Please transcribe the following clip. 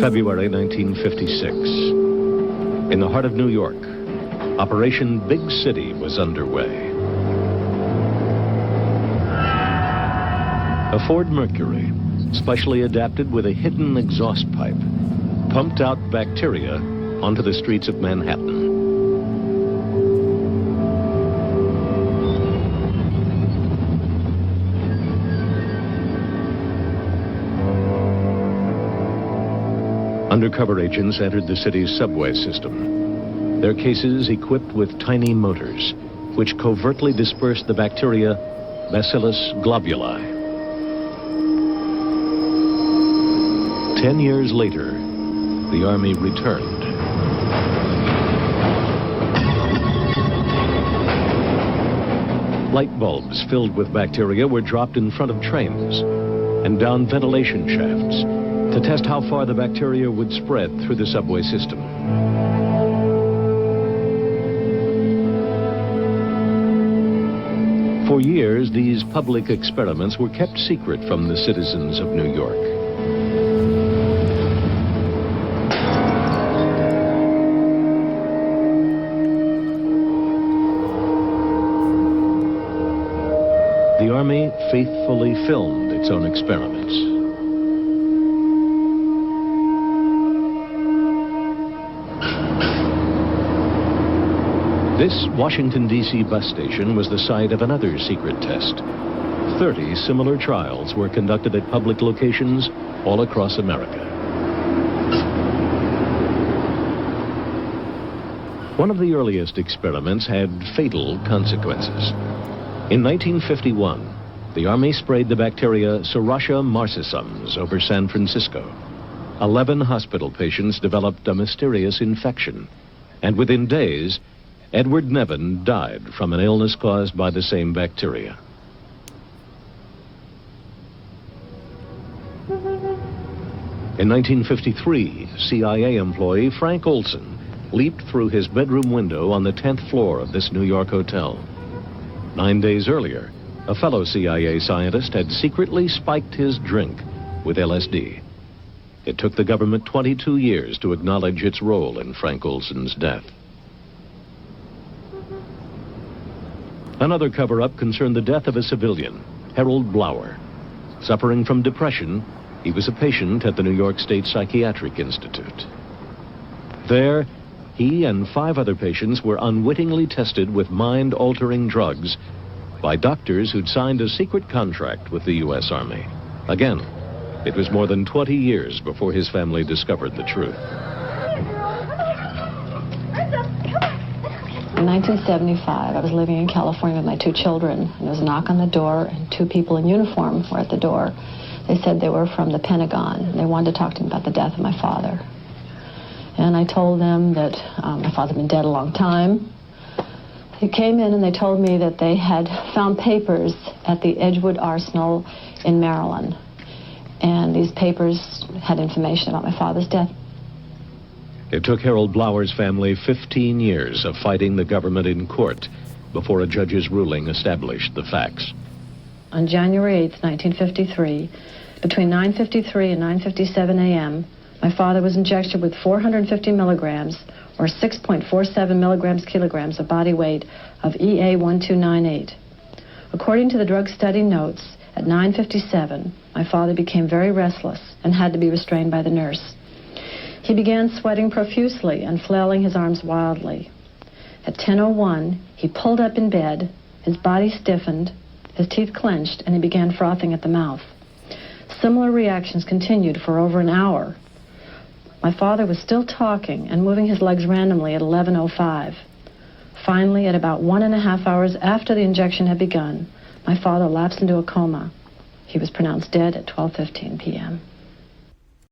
February 1956. In the heart of New York, Operation Big City was underway. A Ford Mercury, specially adapted with a hidden exhaust pipe, pumped out bacteria onto the streets of Manhattan. Undercover agents entered the city's subway system, their cases equipped with tiny motors, which covertly dispersed the bacteria Bacillus globuli. 10 years later, the Army returned. Light bulbs filled with bacteria were dropped in front of trains and down ventilation shafts to test how far the bacteria would spread through the subway system. For years, these public experiments were kept secret from the citizens of New York. The Army faithfully filmed its own experiments. This Washington, D.C. bus station was the site of another secret test. 30 similar trials were conducted at public locations all across America. One of the earliest experiments had fatal consequences. In 1951, the Army sprayed the bacteria Serratia marcescens over San Francisco. 11 hospital patients developed a mysterious infection, and within days, Edward Nevin died from an illness caused by the same bacteria. In 1953, CIA employee Frank Olson leaped through his bedroom window on the 10th floor of this New York hotel. 9 days earlier, a fellow CIA scientist had secretly spiked his drink with LSD. It took the government 22 years to acknowledge its role in Frank Olson's death. Another cover-up concerned the death of a civilian, Harold Blower. Suffering from depression, he was a patient at the New York State Psychiatric Institute. There, he and 5 other patients were unwittingly tested with mind-altering drugs by doctors who'd signed a secret contract with the U.S. Army. Again, it was more than 20 years before his family discovered the truth. In 1975, I was living in California with my 2 children, and there was a knock on the door, and 2 people in uniform were at the door. They said they were from the Pentagon, and they wanted to talk to me about the death of my father. And I told them that my father had been dead a long time. They came in and they told me that they had found papers at the Edgewood Arsenal in Maryland, and these papers had information about my father's death. It took Harold Blower's family 15 years of fighting the government in court before a judge's ruling established the facts. On January 8th, 1953, between 9:53 and 9:57 a.m., my father was injected with 450 milligrams, or 6.47 milligrams kilograms of body weight of EA1298. According to the drug study notes, at 9:57, my father became very restless and had to be restrained by the nurse. He began sweating profusely and flailing his arms wildly. At 10:01, he pulled up in bed, his body stiffened, his teeth clenched, and he began frothing at the mouth. Similar reactions continued for over an hour. My father was still talking and moving his legs randomly at 11:05. Finally, at about 1.5 hours after the injection had begun, my father lapsed into a coma. He was pronounced dead at 12:15 p.m.